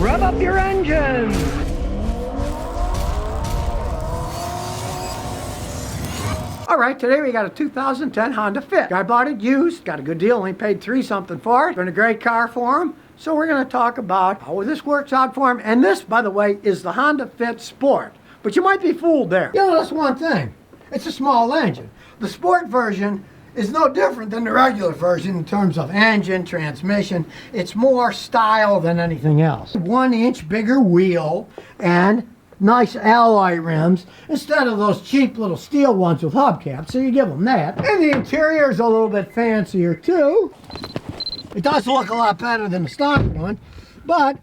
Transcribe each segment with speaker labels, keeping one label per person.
Speaker 1: Rev up your engines! All right, today we got a 2010 Honda Fit. Guy bought it used, got a good deal, only paid $3 something for it. Been a great car for him. So we're gonna talk about how this works out for him. And this, by the way, is the Honda Fit Sport. But you might be fooled there. You know, that's one thing. It's a small engine. The Sport version is no different than the regular version in terms of engine, transmission. It's more style than anything else. 1 inch bigger wheel and nice alloy rims instead of those cheap little steel ones with hubcaps, so you give them that. And the interior is a little bit fancier too. It does look a lot better than the stock one, but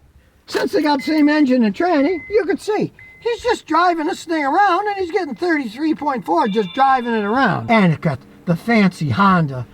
Speaker 1: since they got the same engine and tranny, you can see he's just driving this thing around and he's getting 33.4 just driving it around. And it got the fancy Honda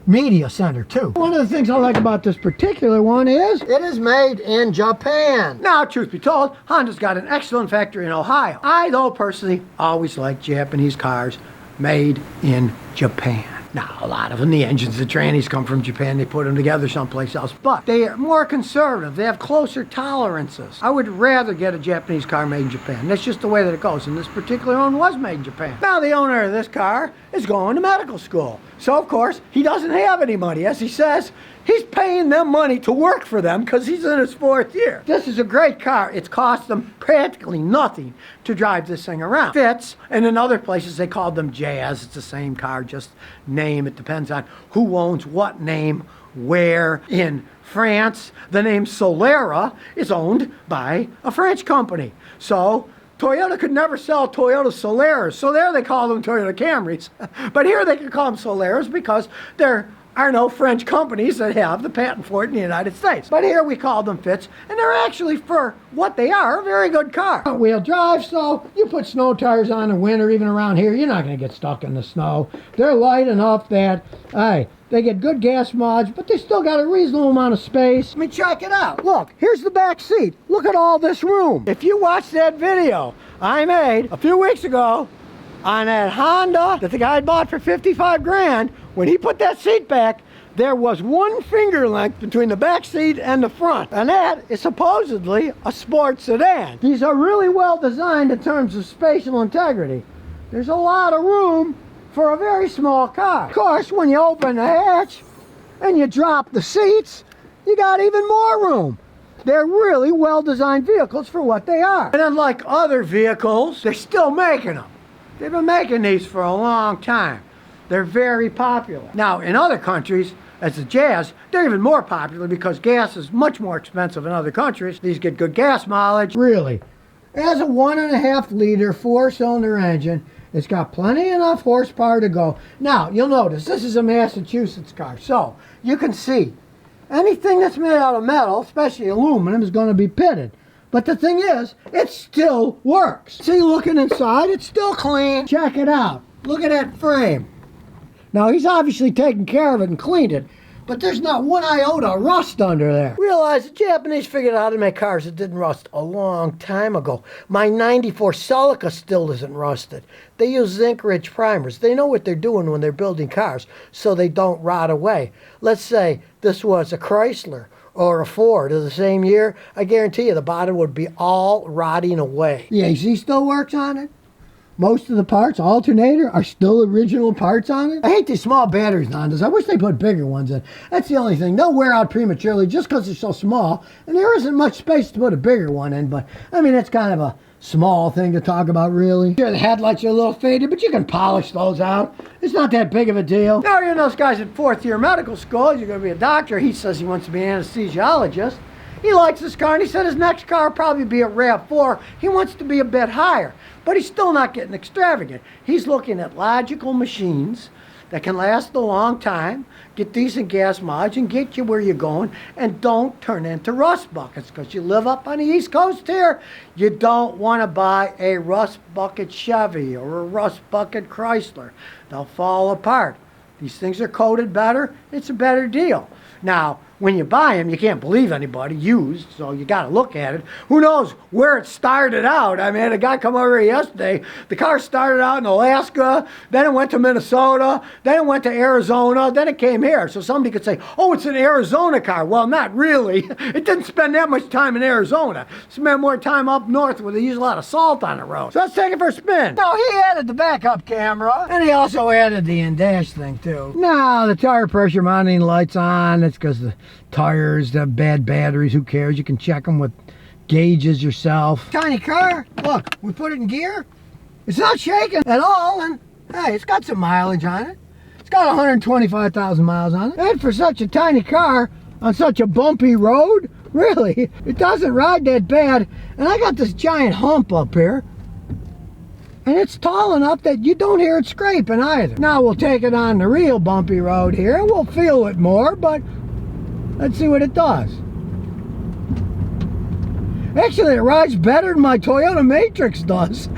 Speaker 1: media center too. One of the things I like about this particular one is it is made in Japan. Now, truth be told, Honda's got an excellent factory in Ohio. I, though, personally always like Japanese cars made in Japan. Now, a lot of them, the engines, the trannies come from Japan. They put them together someplace else. But they are more conservative. They have closer tolerances. I would rather get a Japanese car made in Japan. That's just the way that it goes. And this particular one was made in Japan. Now, the owner of this car is going to medical school. So, of course, he doesn't have any money. As he says, he's paying them money to work for them because he's in his 4th year. This is a great car. It's cost them practically nothing to drive this thing around. Fits, and in other places they call them Jazz. It's the same car, just name. It depends on who owns what name where. In France, the name Solera is owned by a French company. So Toyota could never sell Toyota Soleras, so there they call them Toyota Camrys. But here they can call them Soleras because there are no French companies that have the patent for it in the United States. But here we call them Fits, and they're actually, for what they are, a very good car. Front-wheel drive, so you put snow tires on in the winter, even around here, you're not going to get stuck in the snow. They're light enough that, they get good gas mileage, but they still got a reasonable amount of space. I mean, check it out. Look, here's the back seat. Look at all this room. If you watched that video I made a few weeks ago on that Honda that the guy bought for 55 grand, when he put that seat back, there was 1 finger length between the back seat and the front. And that is supposedly a sports sedan. These are really well designed in terms of spatial integrity. There's a lot of room for a very small car. Of course, when you open the hatch and you drop the seats, you got even more room. They're really well-designed vehicles for what they are. And unlike other vehicles, they're still making them. They've been making these for a long time. They're very popular. Now, in other countries, as the Jazz, they're even more popular because gas is much more expensive in other countries. These get good gas mileage. Really, it has a 1.5 liter 4-cylinder engine. It's got plenty enough horsepower to go. Now, you'll notice this is a Massachusetts car, so you can see anything that's made out of metal, especially aluminum, is going to be pitted. But the thing is, it still works. See, looking inside, it's still clean. Check it out. Look at that frame. Now, he's obviously taken care of it and cleaned it, but there's not 1 iota of rust under there. Realize the Japanese figured out how to make cars that didn't rust a long time ago. My 94 Celica still isn't rusted. They use zinc-rich primers. They know what they're doing when they're building cars so they don't rot away. Let's say this was a Chrysler or a Ford of the same year, I guarantee you the bottom would be all rotting away. The AC still works on it. Most of the parts, alternator, are still original parts on it. I hate these small batteries on Hondas. I wish they put bigger ones in. That's the only thing. They'll wear out prematurely just because they're so small, and there isn't much space to put a bigger one in, but I mean, it's kind of a small thing to talk about, really. Sure, the headlights are a little faded, but you can polish those out. It's not that big of a deal. Now, you know, those guys at 4th year medical school, you're going to be a doctor. He says he wants to be an anesthesiologist. He likes this car, and he said his next car will probably be a RAV4. He wants to be a bit higher, but he's still not getting extravagant. He's looking at logical machines that can last a long time, get decent gas mileage, and get you where you're going, and don't turn into rust buckets, because you live up on the East Coast here. You don't want to buy a rust bucket Chevy or a rust bucket Chrysler. They'll fall apart. These things are coated better. It's a better deal. Now, when you buy them, you can't believe anybody used, so you got to look at it. Who knows where it started out? I mean, a guy come over here yesterday. The car started out in Alaska, then it went to Minnesota, then it went to Arizona, then it came here. So somebody could say, oh, it's an Arizona car. Well, not really. It didn't spend that much time in Arizona. It spent more time up north where they use a lot of salt on the road. So let's take it for a spin. Now, he added the backup camera, and he also added the in-dash thing, too. Now, the tire pressure monitoring light's on. It's because the tires have bad batteries. Who cares? You can check them with gauges yourself. Tiny car. Look, we put it in gear. It's not shaking at all, and hey, it's got some mileage on it. It's got 125,000 miles on it. And for such a tiny car on such a bumpy road, really, it doesn't ride that bad. And I got this giant hump up here, and it's tall enough that you don't hear it scraping either. Now we'll take it on the real bumpy road here, and we'll feel it more, but let's see what it does. Actually, it rides better than my Toyota Matrix does.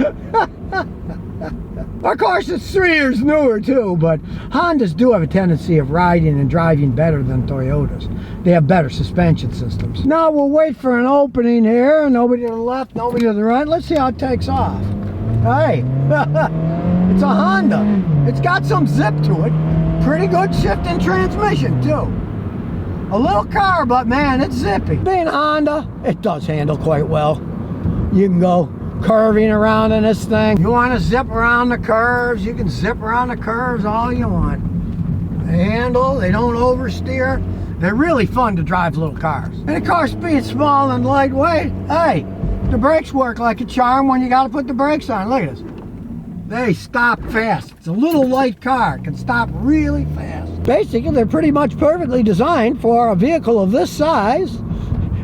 Speaker 1: Of course, it's 3 years newer too, but Hondas do have a tendency of riding and driving better than Toyotas. They have better suspension systems. Now we'll wait for an opening here. Nobody to the left, nobody to the right. Let's see how it takes off. Hey, it's a Honda. It's got some zip to it. Pretty good shifting transmission too. A little car, but man, it's zippy. Being a Honda, it does handle quite well. You can go curving around in this thing. You want to zip around the curves, you can zip around the curves all you want. They handle, they don't oversteer. They're really fun to drive little cars. And of course, being small and lightweight, hey, the brakes work like a charm when you got to put the brakes on. Look at this. They stop fast. It's a little light car. It can stop really fast. Basically, they're pretty much perfectly designed for a vehicle of this size.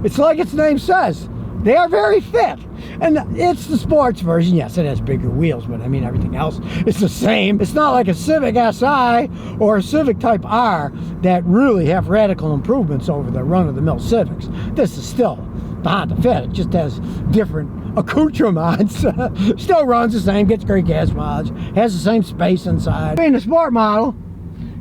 Speaker 1: It's like its name says. They are very fit. And it's the sports version. Yes, it has bigger wheels, but I mean, everything else is the same. It's not like a Civic Si or a Civic Type R that really have radical improvements over the run-of-the-mill Civics. This is still the Honda Fit. It just has different accoutrements. Still runs the same, gets great gas mileage, has the same space inside. Being a sport model,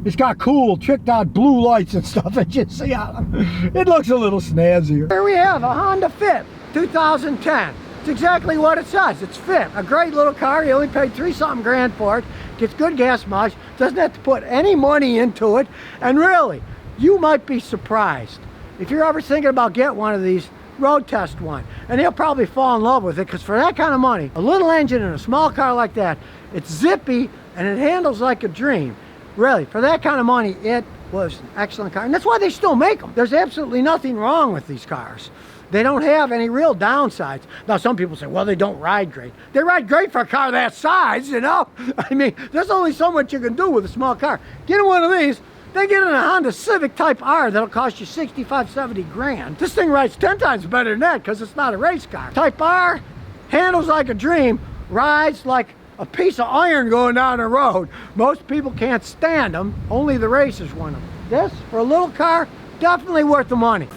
Speaker 1: it's got cool tricked out blue lights and stuff that you see on them. It looks a little snazzier. Here we have a Honda Fit 2010. It's exactly what it says. It's Fit. A great little car. You only paid $3-something grand for it. Gets good gas mileage. Doesn't have to put any money into it. And really, you might be surprised. If you're ever thinking about getting one of these, road test one. And you'll probably fall in love with it, because for that kind of money, a little engine in a small car like that, it's zippy and it handles like a dream. Really, for that kind of money, it was an excellent car. And that's why they still make them. There's absolutely nothing wrong with these cars. They don't have any real downsides. Now, some people say, well, they don't ride great. They ride great for a car that size, you know? I mean, there's only so much you can do with a small car. Get in one of these, then get in a Honda Civic Type R that'll cost you 65, 70 grand. This thing rides 10 times better than that, because it's not a race car. Type R handles like a dream, rides like a piece of iron going down the road. Most people can't stand them. Only the racers want them. This, for a little car, definitely worth the money.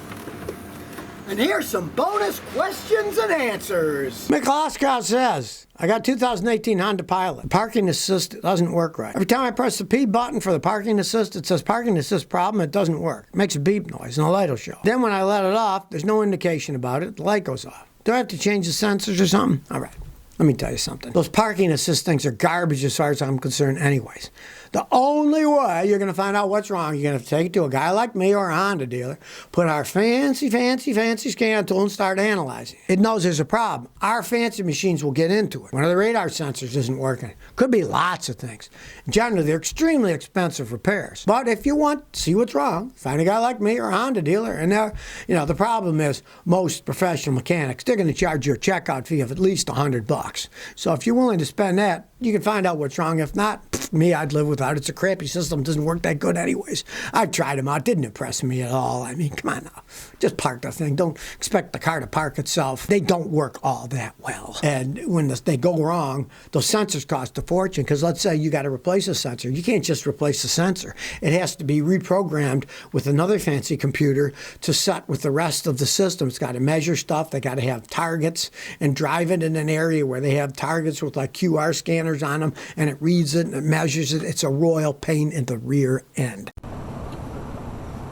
Speaker 1: And here's some bonus questions and answers. McCloskov says, I got 2018 Honda Pilot. The parking assist doesn't work right. Every time I press the P button for the parking assist, it says parking assist problem. It doesn't work. It makes a beep noise and the light will show. Then when I let it off, there's no indication about it. The light goes off. Do I have to change the sensors or something? All right. Let me tell you something. Those parking assist things are garbage as far as I'm concerned anyways. The only way you're going to find out what's wrong, you're going to have to take it to a guy like me or a Honda dealer, put our fancy scan tool and start analyzing. It knows there's a problem. Our fancy machines will get into it. One of the radar sensors isn't working. Could be lots of things. Generally, they're extremely expensive repairs. But if you want to see what's wrong, find a guy like me or a Honda dealer. And the problem is most professional mechanics, they're going to charge you a checkout fee of at least $100. So if you're willing to spend that, you can find out what's wrong. If not, me, I'd live without it. It's a crappy system. It doesn't work that good anyways. I tried them out. Didn't impress me at all. I mean, come on now. Just park the thing. Don't expect the car to park itself. They don't work all that well. And when they go wrong, those sensors cost a fortune, because let's say you got to replace a sensor. You can't just replace the sensor. It has to be reprogrammed with another fancy computer to set with the rest of the system. It's got to measure stuff. They got to have targets and drive it in an area where they have targets with like QR scanners on them, and it reads it and it measures it. It's a royal pain in the rear end.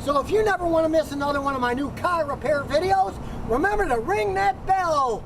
Speaker 1: So if you never want to miss another one of my new car repair videos, remember to ring that bell.